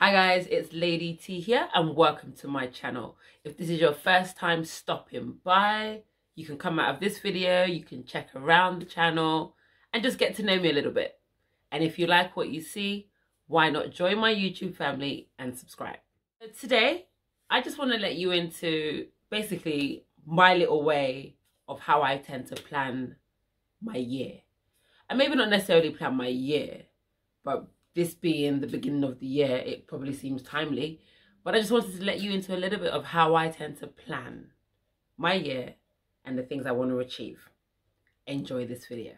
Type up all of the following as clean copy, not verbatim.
Hi guys, it's Lady T here and welcome to my channel. If this is your first time stopping by, you can come out of this video, you can check around the channel and just get to know me a little bit. And if you like what you see, why not join my YouTube family and subscribe. So today, I just want to let you into basically my little way of how I tend to plan my year. And maybe not necessarily plan my year, but this being the beginning of the year, it probably seems timely. But I just wanted to let you into a little bit of how I tend to plan my year and the things I want to achieve. Enjoy this video.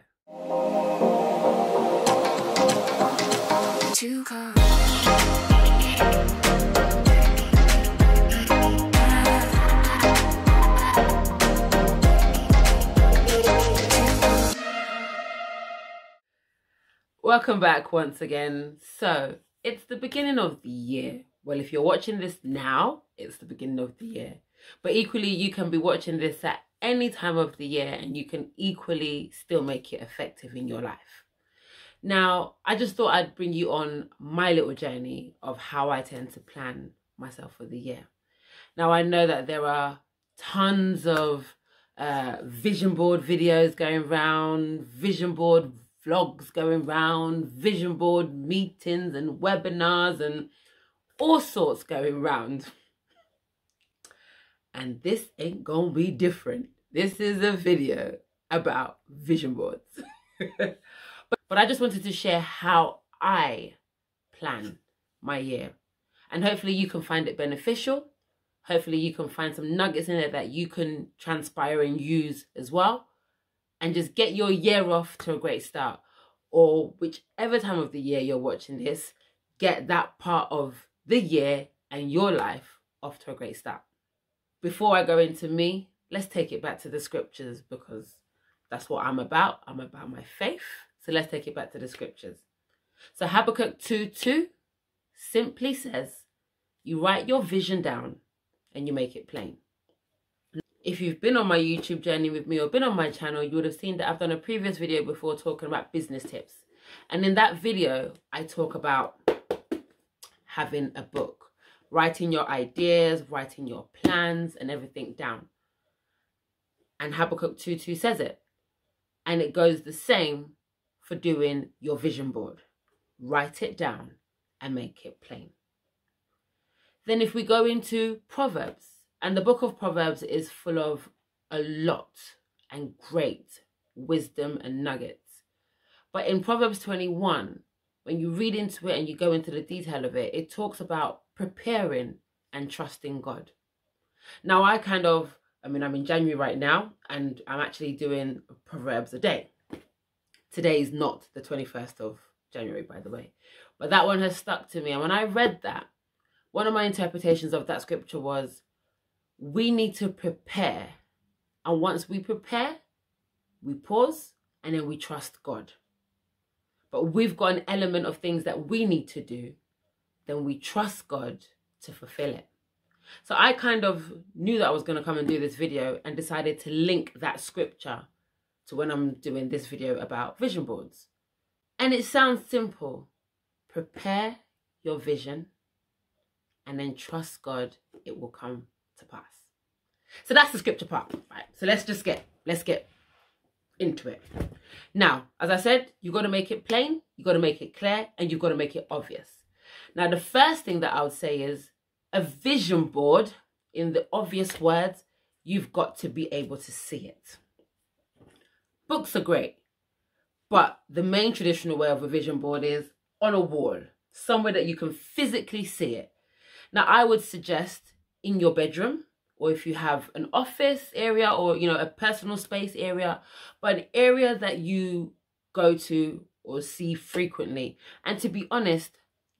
Welcome back once again. So it's the beginning of the year. Well, if you're watching this now, it's the beginning of the year. But equally, you can be watching this at any time of the year and you can equally still make it effective in your life. Now, I just thought I'd bring you on my little journey of how I tend to plan myself for the year. Now, I know that there are tons of vision board videos going around, vision board vlogs going round, vision board meetings and webinars and all sorts going round. And this ain't gonna be different. This is a video about vision boards. but I just wanted to share how I plan my year. And hopefully you can find it beneficial. Hopefully you can find some nuggets in it that you can transpire and use as well. And just get your year off to a great start. Or whichever time of the year you're watching this, get that part of the year and your life off to a great start. Before I go into me, let's take it back to the scriptures because that's what I'm about. I'm about my faith. So let's take it back to the scriptures. So Habakkuk 2:2 simply says, you write your vision down and you make it plain. If you've been on my YouTube journey with me or been on my channel, you would have seen that I've done a previous video before talking about business tips. And in that video, I talk about having a book, writing your ideas, writing your plans and everything down. And Habakkuk 2:2 says it. And it goes the same for doing your vision board. Write it down and make it plain. Then if we go into Proverbs, and the book of Proverbs is full of a lot and great wisdom and nuggets. But in Proverbs 21, when you read into it and you go into the detail of it, it talks about preparing and trusting God. Now, I'm in January right now, and I'm actually doing Proverbs a day. Today is not the 21st of January, by the way. But that one has stuck to me. And when I read that, one of my interpretations of that scripture was, we need to prepare. And once we prepare, we pause and then we trust God. But we've got an element of things that we need to do. Then we trust God to fulfill it. So I kind of knew that I was going to come and do this video and decided to link that scripture to when I'm doing this video about vision boards. And it sounds simple. Prepare your vision and then trust God it will come to pass. So that's the scripture part, right? So let's get into it. Now, as I said, you've got to make it plain, you've got to make it clear, and you've got to make it obvious. Now, the first thing that I would say is a vision board, in the obvious words, you've got to be able to see it. Books are great, but the main traditional way of a vision board is on a wall, somewhere that you can physically see it. Now, I would suggest in your bedroom, or if you have an office area or, a personal space area, but an area that you go to or see frequently. And to be honest,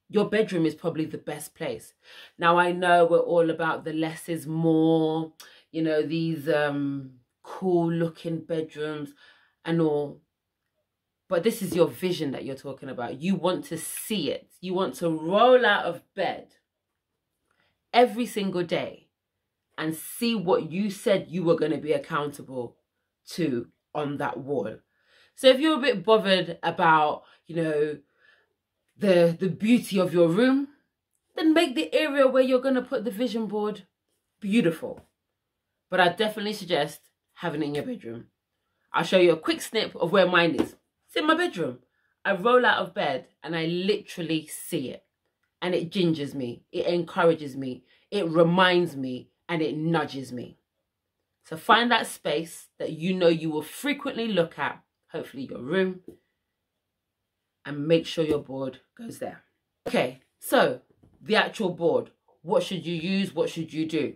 your bedroom is probably the best place. Now, I know we're all about the less is more, these cool looking bedrooms and all. But this is your vision that you're talking about. You want to see it. You want to roll out of bed every single day and see what you said you were going to be accountable to on that wall. So if you're a bit bothered about, the beauty of your room, then make the area where you're going to put the vision board beautiful. But I definitely suggest having it in your bedroom. I'll show you a quick snip of where mine is. It's in my bedroom. I roll out of bed and I literally see it. And it gingers me. It encourages me. It reminds me and it nudges me. So find that space that you know you will frequently look at, hopefully your room, and make sure your board goes there. Okay, so the actual board. What should you use? What should you do?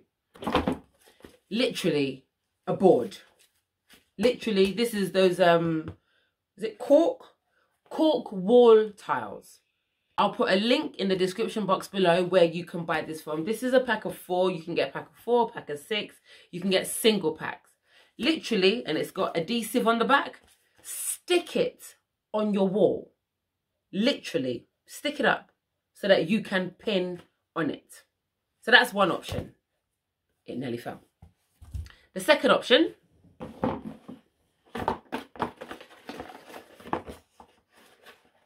Literally a board. Literally, this is those, is it cork wall tiles. I'll put a link in the description box below where you can buy this from. This is a pack of 4. You can get a pack of 4, pack of 6. You can get single packs. Literally, and it's got adhesive on the back. Stick it on your wall. Literally, stick it up so that you can pin on it. So that's one option. It nearly fell. The second option,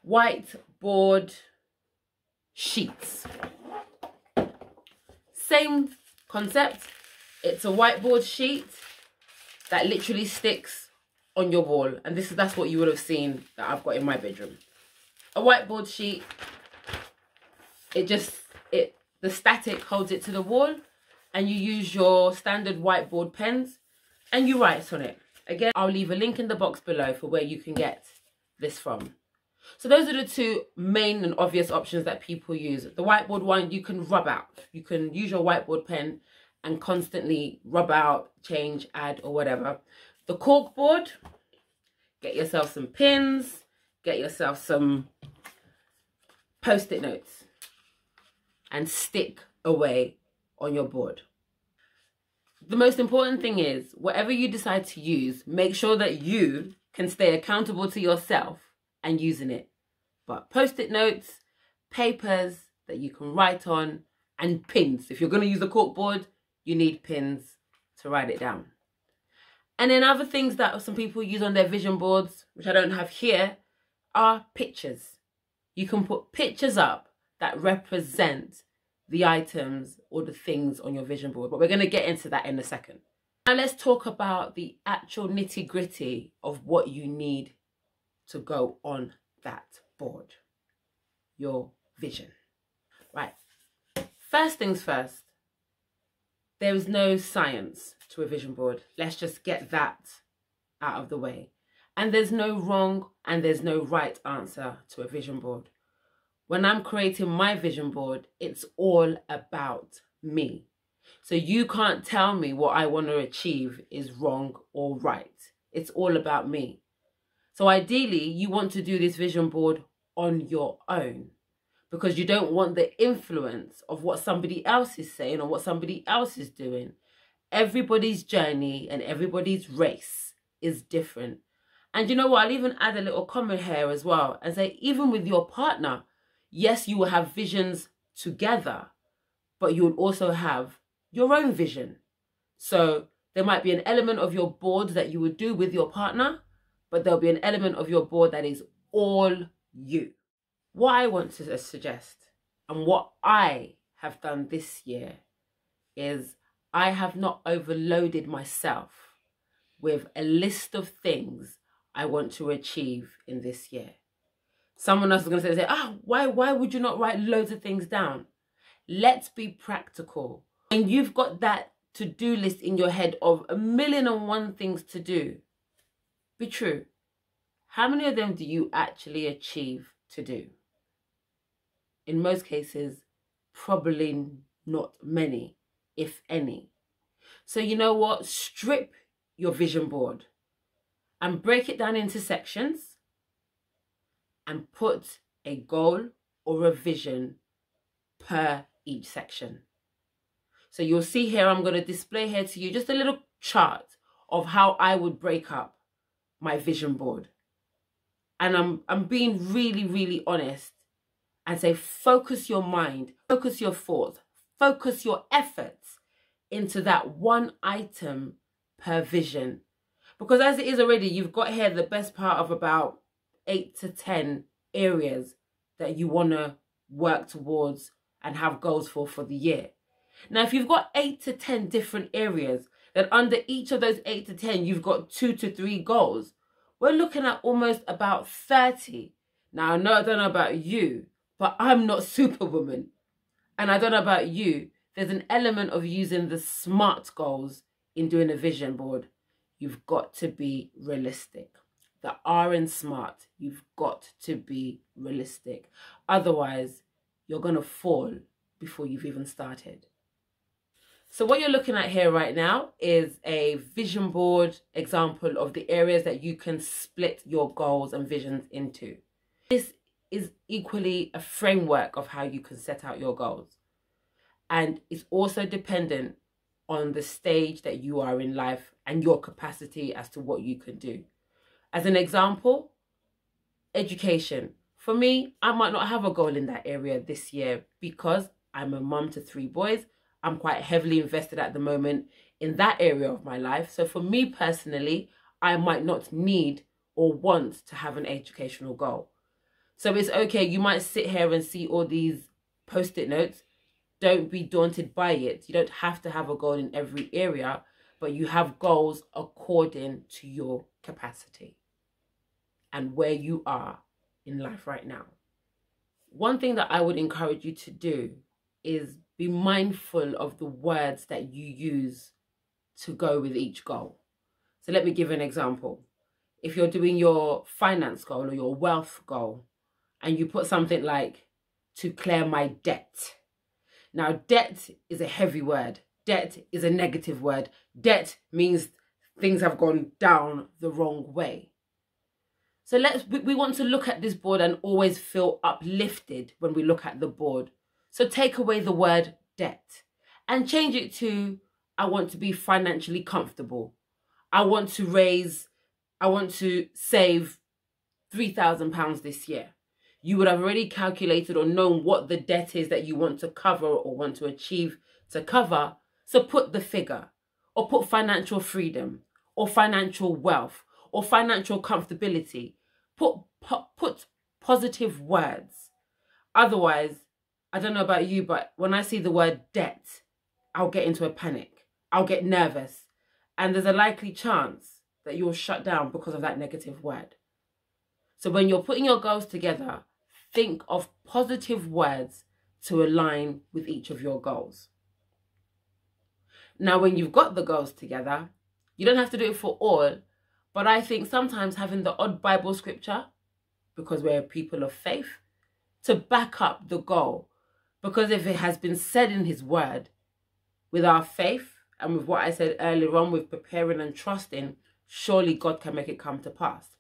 whiteboard sheets. Same concept. It's a whiteboard sheet that literally sticks on your wall, and that's what you would have seen that I've got in my bedroom. A whiteboard sheet. The static holds it to the wall, and you use your standard whiteboard pens and you write on it. Again, I'll leave a link in the box below for where you can get this from. So those are the two main and obvious options that people use. The whiteboard one, you can rub out. You can use your whiteboard pen and constantly rub out, change, add, or whatever. The cork board, get yourself some pins, get yourself some post-it notes and stick away on your board. The most important thing is, whatever you decide to use, make sure that you can stay accountable to yourself and using it. But post-it notes, papers that you can write on, and pins. If you're going to use a cork board, you need pins to write it down. And then other things that some people use on their vision boards, which I don't have here, are pictures. You can put pictures up that represent the items or the things on your vision board. But we're going to get into that in a second. Now let's talk about the actual nitty-gritty of what you need to go on that board. Your vision. Right. First things first. There is no science to a vision board. Let's just get that out of the way. And there's no wrong and there's no right answer to a vision board. When I'm creating my vision board, it's all about me. So you can't tell me what I want to achieve is wrong or right. It's all about me. So ideally, you want to do this vision board on your own because you don't want the influence of what somebody else is saying or what somebody else is doing. Everybody's journey and everybody's race is different. And you know what? I'll even add a little comment here as well and say, even with your partner, yes, you will have visions together, but you will also have your own vision. So there might be an element of your board that you would do with your partner, but there'll be an element of your board that is all you. What I want to suggest and what I have done this year is I have not overloaded myself with a list of things I want to achieve in this year. Someone else is going to say, why would you not write loads of things down? Let's be practical. And you've got that to-do list in your head of 1,000,001 things to do. Be true. How many of them do you actually achieve to do? In most cases, probably not many, if any. So you know what? Strip your vision board and break it down into sections and put a goal or a vision per each section. So you'll see here, I'm going to display here to you just a little chart of how I would break up my vision board. And I'm being really, really honest and say, focus your mind, focus your thoughts, focus your efforts into that one item per vision. Because as it is already, you've got here the best part of about 8 to 10 areas that you want to work towards and have goals for the year. Now, if you've got 8 to 10 different areas, then under each of those 8 to 10, you've got 2 to 3 goals. We're looking at almost about 30. Now, I don't know about you, but I'm not Superwoman. And I don't know about you, there's an element of using the SMART goals in doing a vision board. You've got to be realistic. The R in SMART, you've got to be realistic. Otherwise, you're going to fall before you've even started. So what you're looking at here right now is a vision board example of the areas that you can split your goals and visions into. This is equally a framework of how you can set out your goals. And it's also dependent on the stage that you are in life and your capacity as to what you can do. As an example, education. For me, I might not have a goal in that area this year because I'm a mum to 3 boys. I'm quite heavily invested at the moment in that area of my life. So for me personally, I might not need or want to have an educational goal. So it's okay. You might sit here and see all these post-it notes. Don't be daunted by it. You don't have to have a goal in every area, but you have goals according to your capacity and where you are in life right now. One thing that I would encourage you to do is be mindful of the words that you use to go with each goal. So let me give an example. If you're doing your finance goal or your wealth goal and you put something like, to clear my debt. Now, debt is a heavy word. Debt is a negative word. Debt means things have gone down the wrong way. So we want to look at this board and always feel uplifted when we look at the board. So take away the word debt and change it to, I want to be financially comfortable. I want to save £3,000 this year. You would have already calculated or known what the debt is that you want to cover or want to achieve to cover. So put the figure, or put financial freedom, or financial wealth, or financial comfortability. Put positive words. Otherwise, I don't know about you, but when I see the word debt, I'll get into a panic. I'll get nervous. And there's a likely chance that you'll shut down because of that negative word. So when you're putting your goals together, think of positive words to align with each of your goals. Now, when you've got the goals together, you don't have to do it for all, but I think sometimes having the odd Bible scripture, because we're people of faith, to back up the goal. Because if it has been said in his word, with our faith and with what I said earlier on, with preparing and trusting, surely God can make it come to pass.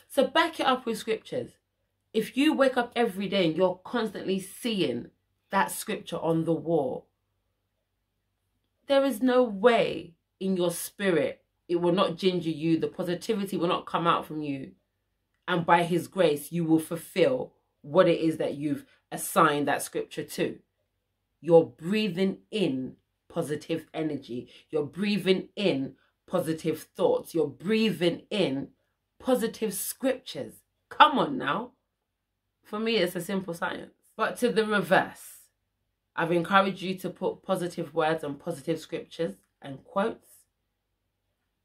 So back it up with scriptures. If you wake up every day and you're constantly seeing that scripture on the wall, there is no way in your spirit it will not ginger you, the positivity will not come out from you, and by his grace you will fulfill what it is that you've assigned that scripture to. You're breathing in positive energy, you're breathing in positive thoughts, you're breathing in positive scriptures. Come on now. For me, it's a simple science. But to the reverse, I've encouraged you to put positive words and positive scriptures and quotes.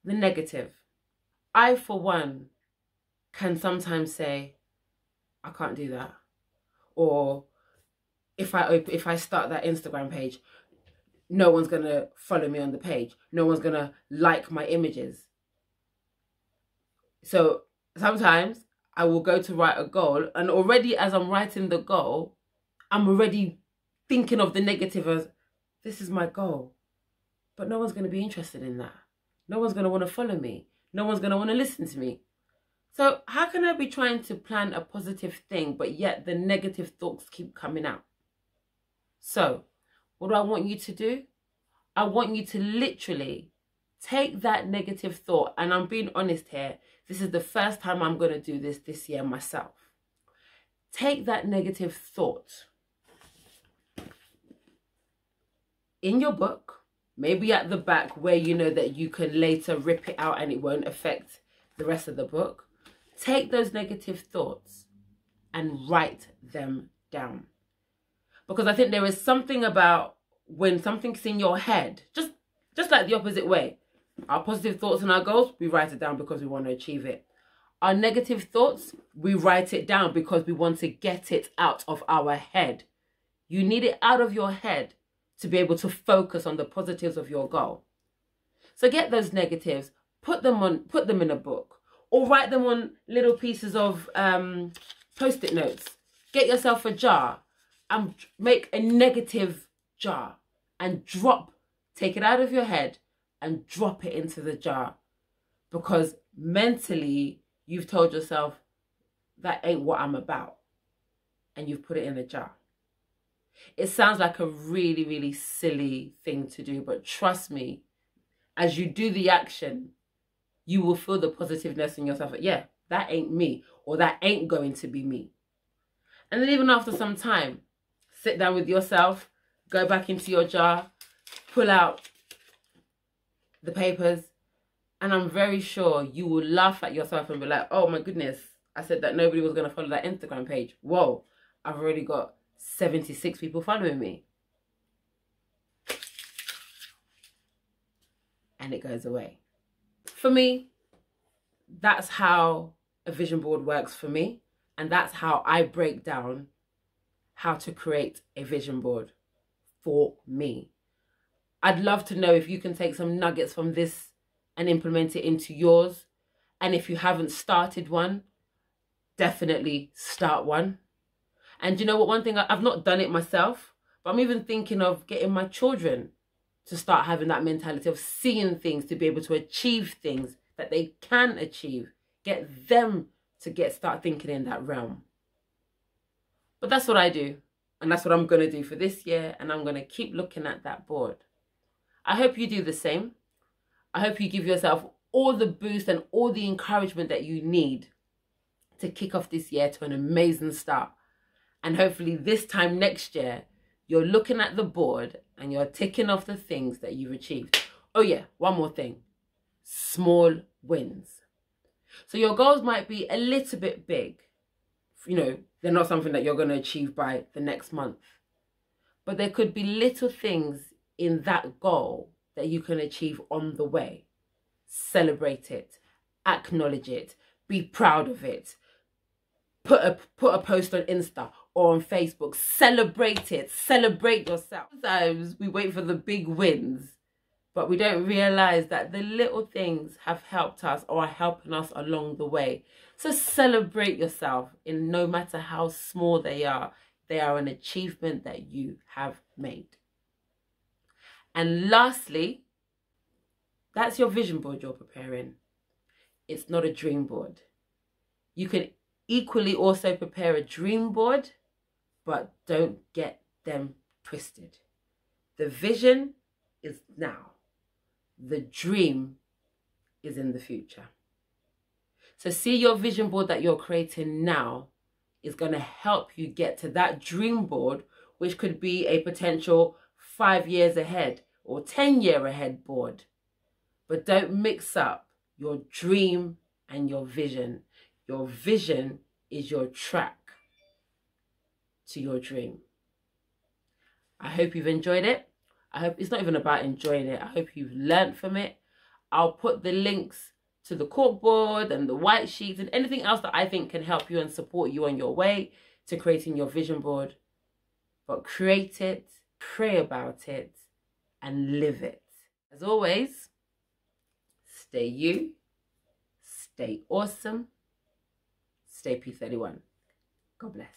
The negative. I, for one, can sometimes say, I can't do that. Or if I start that Instagram page, no one's going to follow me on the page. No one's going to like my images. So sometimes I will go to write a goal, and already as I'm writing the goal, I'm already thinking of the negative as, this is my goal, but no one's going to be interested in that. No one's going to want to follow me. No one's going to want to listen to me. So how can I be trying to plan a positive thing, but yet the negative thoughts keep coming out? So what do I want you to do? I want you to literally take that negative thought, and I'm being honest here, this is the first time I'm going to do this year myself. Take that negative thought in your book, maybe at the back where you know that you can later rip it out and it won't affect the rest of the book. Take those negative thoughts and write them down. Because I think there is something about when something's in your head, just like the opposite way. Our positive thoughts and our goals, we write it down because we want to achieve it. Our negative thoughts, we write it down because we want to get it out of our head. You need it out of your head to be able to focus on the positives of your goal. So get those negatives, put them in a book, or write them on little pieces of post-it notes. Get yourself a jar and make a negative jar and take it out of your head and drop it into the jar. Because mentally, you've told yourself, that ain't what I'm about. And you've put it in a jar. It sounds like a really, really silly thing to do, but trust me, as you do the action, you will feel the positiveness in yourself. Yeah, that ain't me, or that ain't going to be me. And then even after some time, sit down with yourself, go back into your jar, pull out the papers, and I'm very sure you will laugh at yourself and be like, oh my goodness, I said that nobody was going to follow that Instagram page. Whoa, I've already got 76 people following me. And it goes away. For me, that's how a vision board works for me. And that's how I break down how to create a vision board for me. I'd love to know if you can take some nuggets from this and implement it into yours. And if you haven't started one, definitely start one. And you know what, one thing, I've not done it myself, but I'm even thinking of getting my children to start having that mentality of seeing things, to be able to achieve things that they can achieve. Get them to start thinking in that realm. But that's what I do. And that's what I'm going to do for this year. And I'm going to keep looking at that board. I hope you do the same. I hope you give yourself all the boost and all the encouragement that you need to kick off this year to an amazing start. And hopefully this time next year, you're looking at the board and you're ticking off the things that you've achieved. Oh yeah, one more thing. Small wins. So your goals might be a little bit big. You know, they're not something that you're going to achieve by the next month. But there could be little things in that goal that you can achieve on the way. Celebrate it. Acknowledge it. Be proud of it. Put a post on Insta or on Facebook. Celebrate it. Celebrate yourself. Sometimes we wait for the big wins, but we don't realize that the little things have helped us or are helping us along the way. So celebrate yourself, in no matter how small they are. They are an achievement that you have made. And lastly, that's your vision board you're preparing. It's not a dream board. You can equally also prepare a dream board, but don't get them twisted. The vision is now. The dream is in the future. So see your vision board that you're creating now is going to help you get to that dream board, which could be a potential 5 years ahead or 10-year ahead board. But don't mix up your dream and your vision. Your vision is your track to your dream. I hope you've enjoyed it. I hope it's not even about enjoying it. I hope you've learned from it. I'll put the links to the corkboard and the white sheets and anything else that I think can help you and support you on your way to creating your vision board. But create it, pray about it, and live it. As always, stay you, stay awesome, stay P31. God bless.